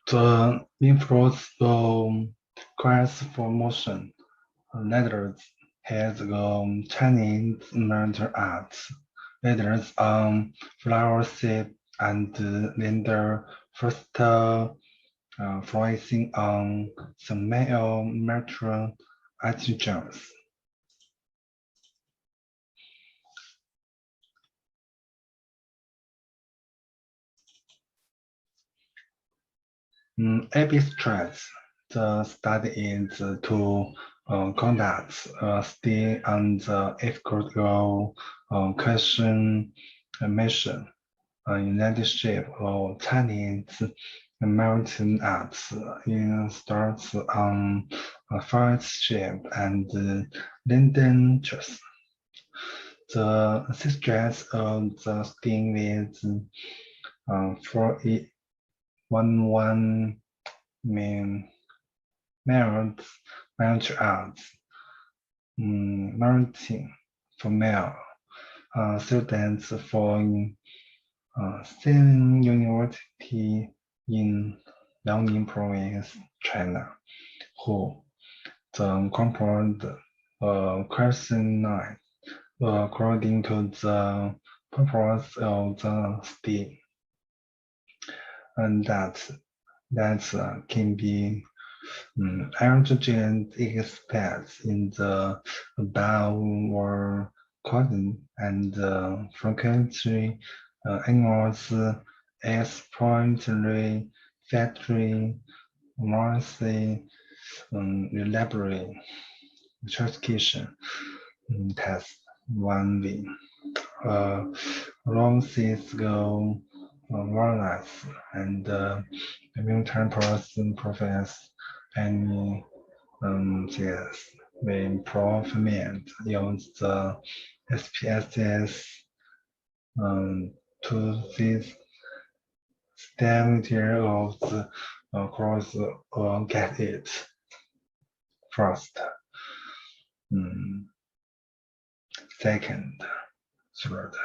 The influence of transformation letters has Chinese martial arts leaders on Followership and later first focusing on the male martial attitudes. Abstract, the study is to conduct a study on the ethical question mission, United States of Chinese American arts in starts on Followership and London Trust. The subject of the study is for it. One main martial arts, marketing for male students from Zheng University in Liaoning Province, China, who the compound questionnaire according to the purpose of the study. And that can be antigen expressed in the bowel cotton and frequently animals exploitatory factory mercy reliability certification test 1B. Long Cisco wireless and immune person profess any yes, we improvement use the SPSS to this stability of the cross get it first. Second, third.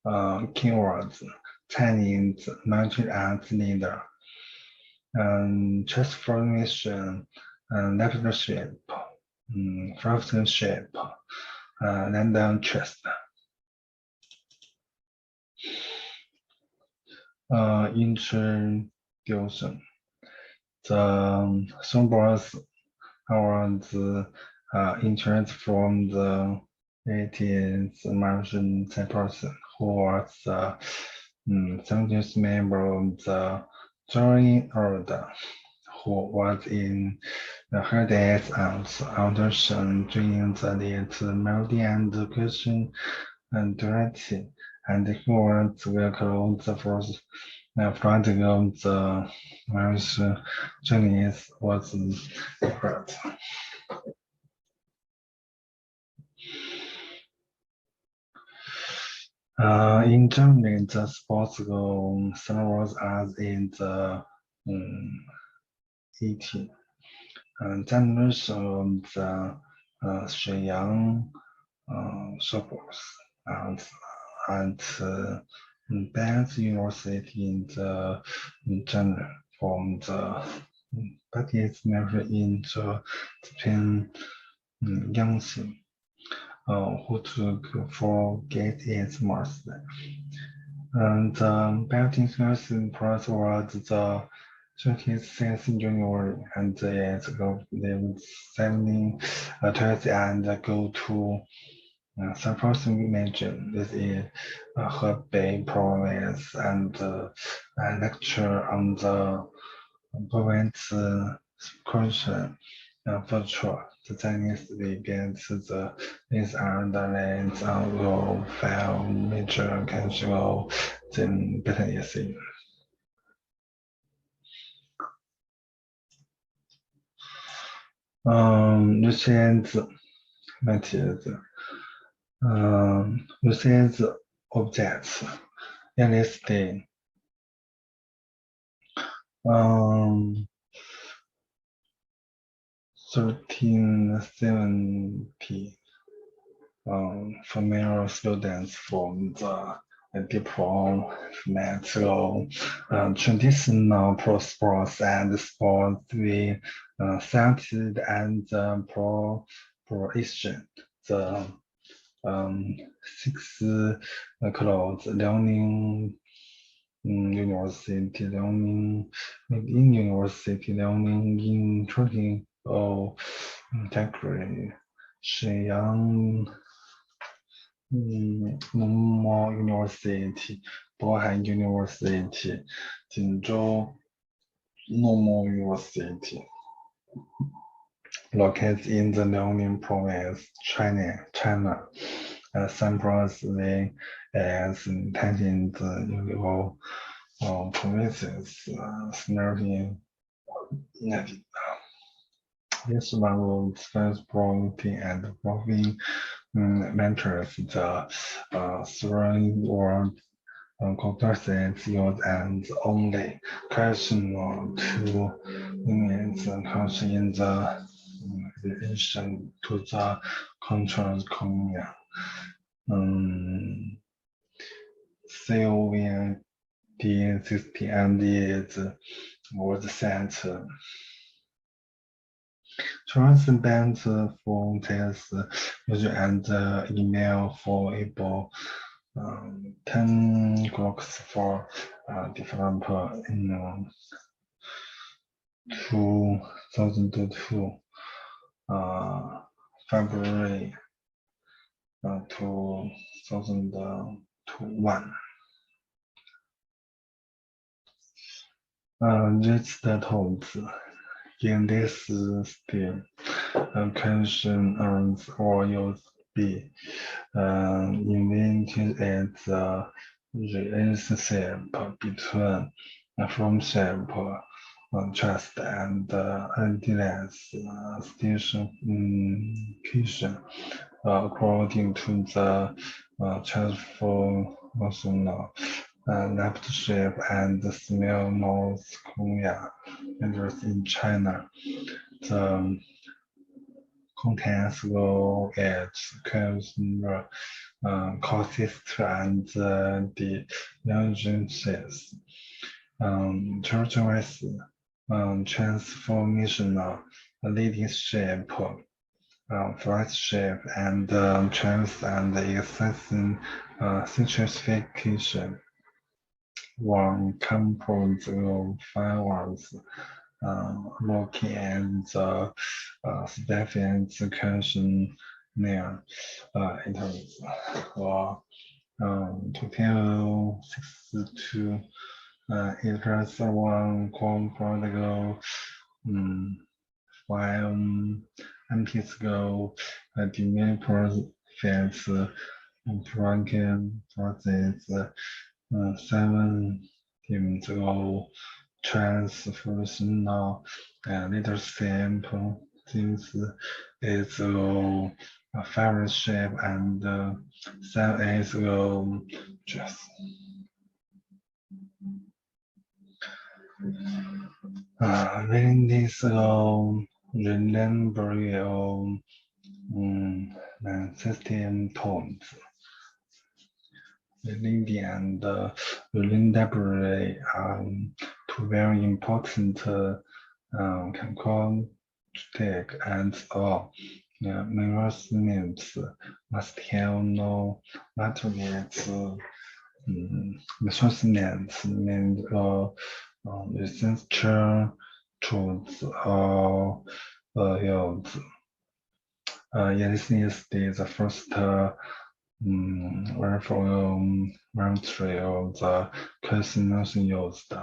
Keywords: Chinese martial arts leader, transformation, leadership, craftsmanship, London Trust. Introduction. The symbols are the interest from the 80th Martian person who was the 70th member of the Joint Order, who was in the Hades and audition during the late melody and question and directing, and he was welcome the first flight of the Martian Chinese was different. In Germany, the sports servers as in the 18 generation of the Shuyang suburbs and Banks University in the general from the but it's never in the Japan Yangtze. Who took for get its master. And the Baptist Nursing Prize was the 26th January, and it's go live 7 and go to Surprising Region. This is Hebei province and lecture on the province question. Virtual. The Chinese begins these are the lands on your file major casual then business.这些字问题的字这些字 objects in this day 1370 female students from the diplomat, traditional pro sports and sports with cited and pro-Asian. The six clothes learning university learning in university learning in training or degree. Shenyang Normal University, Bohan University, Jinzhou Normal University, located in the Liaoning province, China. Samples as contain the provinces surrounding Navy. This one will transporting and moving mentors the surrounding world conversations used and only question to limit the country in the relation to the control communion. COVID-19 and its was sent transparent phone tests and email for able 10 clocks for developer in 2002 February 2021. Reach the tops. In this step, questioners or use B invented at the relationship between friendship, trust, and endless station according to the transformational left shape and smell North Korea enters in China. The contents will its consumer costs and the relationships. Church-wise transformational leadership, flagship, and trans and existing certification. One composed of fireworks looking at the Stephen's questionnaire interviews or total 62 acres, one comfortable 5 MPs go developers fits Franken process 7 teams go transformational leadership teams is go fellowship and 7 is go dress. Reading this remember your system tones. Reading and reading library are two very important characteristic and measurements must have no measurements measurements means researcher truths or yields. This is the first variable of the question used.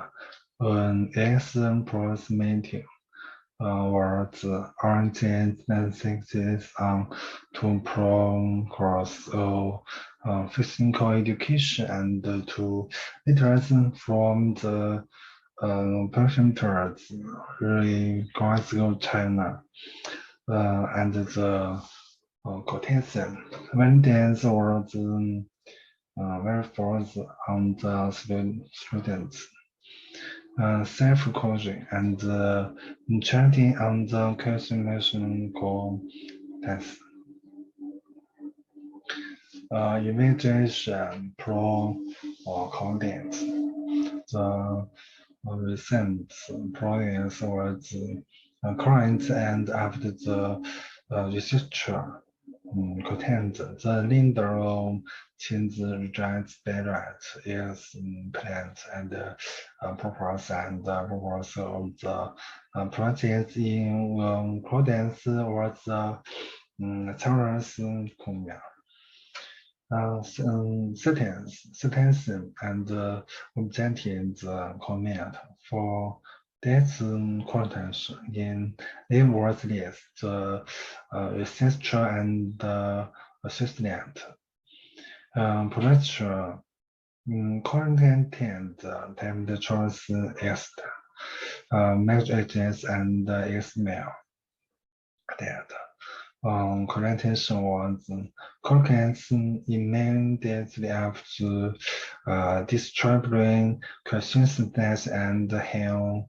An approximating words oriented emphasis on to progress of physical education and to literacy from the percentages regards of China and the quotation. When dance was very forced on the students. Self-coaching and chatting on the questionnaire test. imagination pro or content. The recent progress was current and after the researcher content, the Lindero change rejects direct is planned and purpose and purpose of the project in accordance with the Taurus command. Sentence and objective comment for this content in a word list, the researcher and assistant. Production content timed choice is match agents and email that. Connotation was Corkins immediately after distributing questions and Hill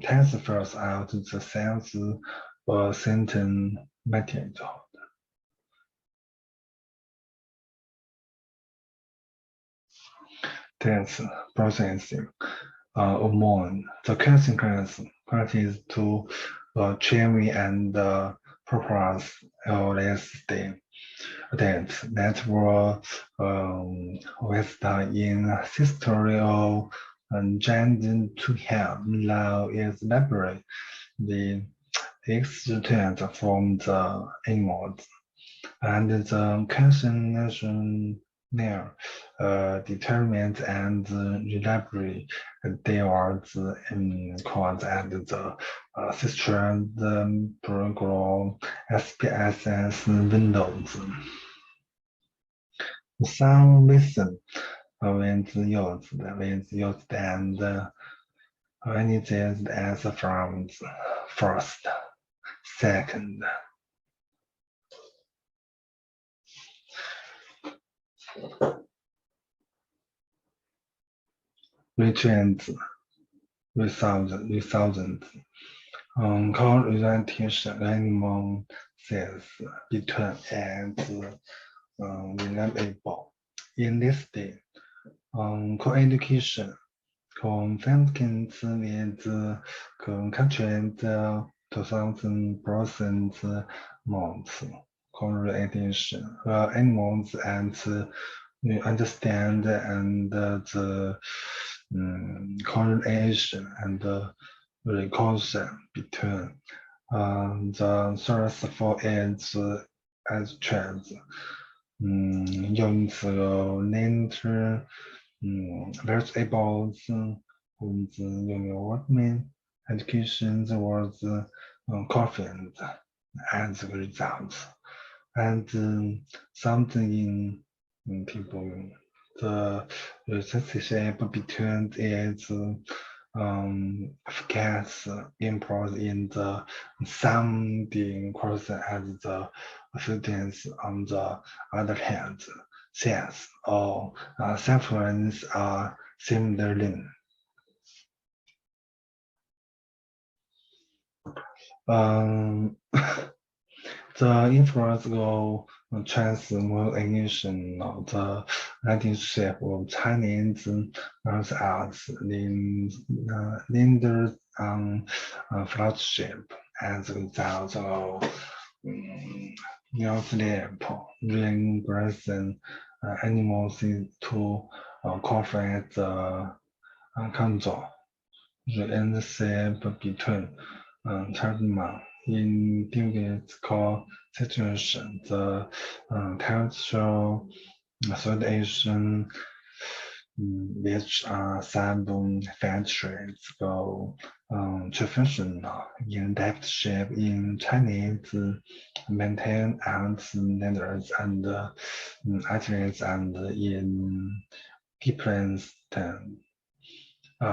transfers out the sales sentence method. Test processing among the consequence is to Choi and purpose LSD that were with in history of Zheng to help now is library the extract from the animals and the consumption there determined and reliably they are called at the system the program SPSS Windows. Some listen when used and organized as from first, second. Retrends, resultant. Co-orientation animal cells between and reliable. In this state, co-education, co-thinking with co-content 2000% months, co-orientation, animals and understand and the correlation and recursion between the source for its as trends. 用此nature variables with development education towards confident as a result and something in people the relationship between its efficacy import in the sounding person and the students on the other hand, sense or sufferance are similarly. The influence of transformation of the relationship of Chinese arts lingers on Followership as a result of sleep, regression animals to conflict control, relationship between China individual situation, the cultural association which some factories go traditional in depth shape in Chinese maintain and standards and athletes and in different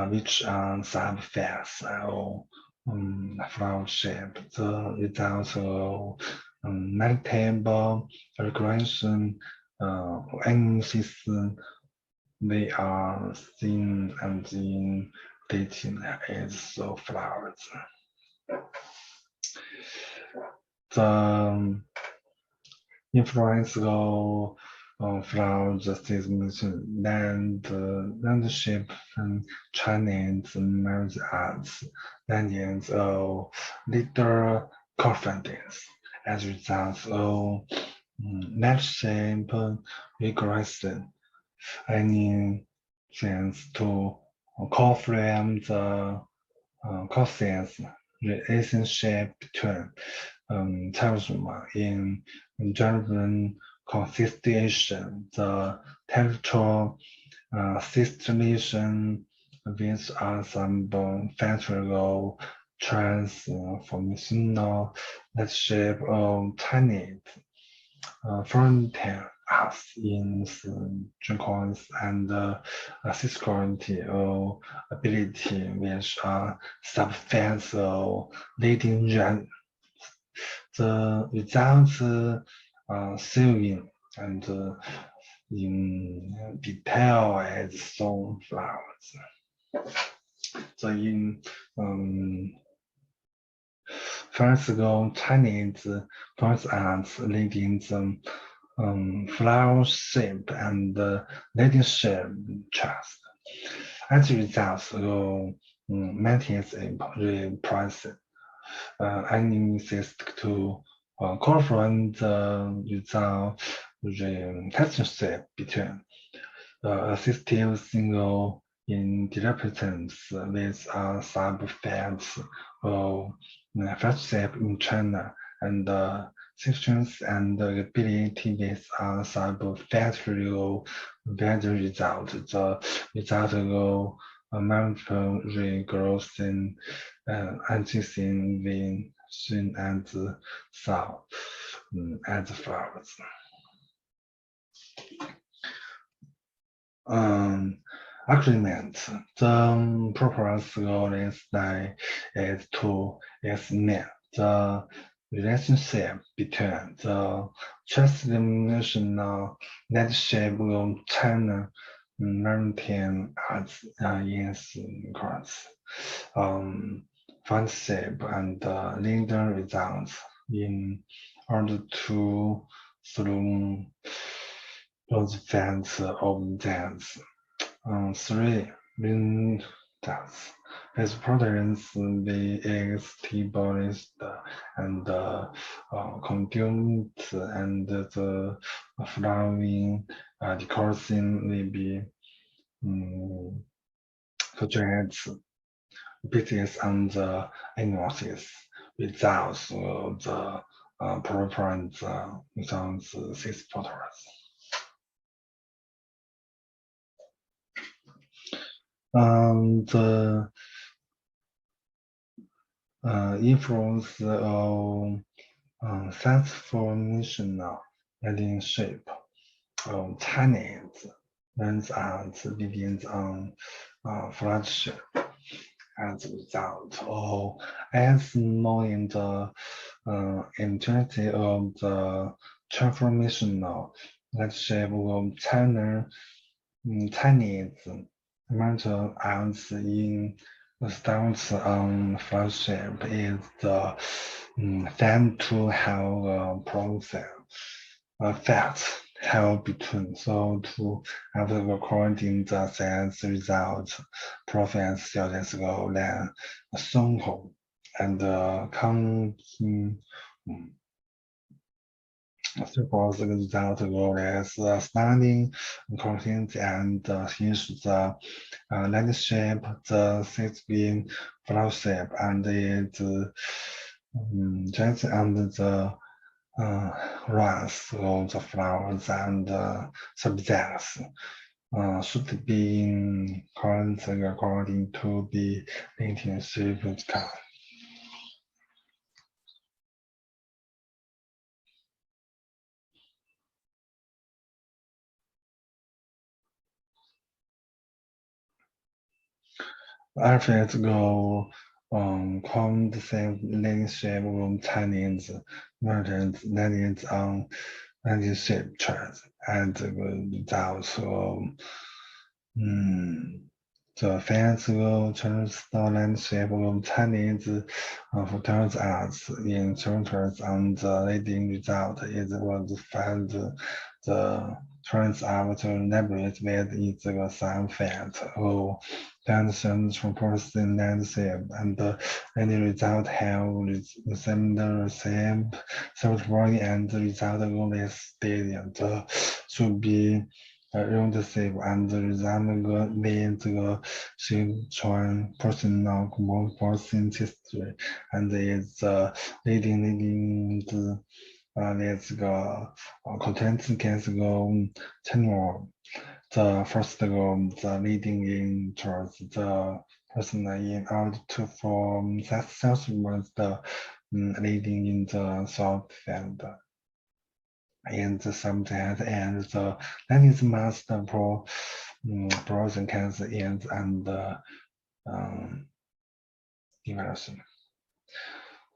which are some facts or Followership, the result of maintainable regression analysis we are seeing and in dating is so flowers. The influence go from the system landscape and Chinese martial arts language of little confidence as a result of landscape regression. Any chance to confirm the causes relationship between terrorism in German constitution, the territorial situation with some factual transformational leadership of Chinese frontier us in Zheng and security or ability which are substance of leading run. The results showing and in detail as sunflowers. So in first go Chinese first arts leading the followership and leadership trust. As a result, maintenance repricing. And insist to confront the result relationship between assistive single independence with sub-facts of friendship in China and sections and ability with sub-factorial better result. The result of multiple regrowth in antisin when soon as saw as flowers. Agreement. The purpose goal is to examine the relationship between the transformational leadership of China maintain as in course. Friendship and leader results in order to through those fans of dance. Three mean dance. His proteins be established and consumed and the flowering decreasing will be projects pieces on the analysis without the preference on the six photos. The influence of transformational leadership of Chinese lens arts begins on flagship as a result of as knowing the intensity of the transformational leadership of Chinese martial arts in stance on flagship is the found to have a process effect held between. So to after recording the science results, Professor students go then Song Hong and Kang Kim suppose the result goal is studying content and hinge the landscape, the six-beam flowship, and its just under the runs of the flowers and subjects should be current according to the relationship count. Alphabets go come the same relationship with Chinese merchants language on landscape charts and without the physical turns the landscape of Chinese photos as in chapters, and the leading result is what find the turns out to elaborate with is the sun fact of tension proportion landscape, and the end result have received the same software and the result of this stadium should be relationship and resemble the Transformational composing history, and is the leading the this content can go channel. The first go the leading in towards the person in order to form success was the leading in the soft field. And sometimes and the that is master pros and cons and diversion.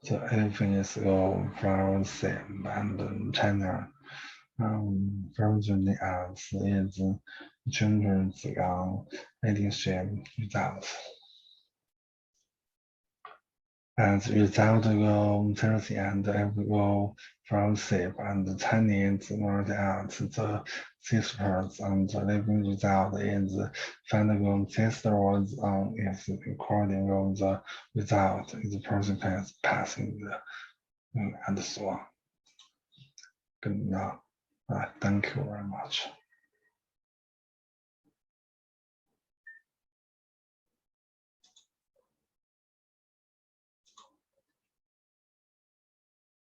So everything is from same and China from the arts is children's leadership results. As a result of Chelsea and every friendship and Chinese martial arts, the sisters and the living result is final sister was on its recording of the result is person passing the and so on. Good enough. Thank you very much.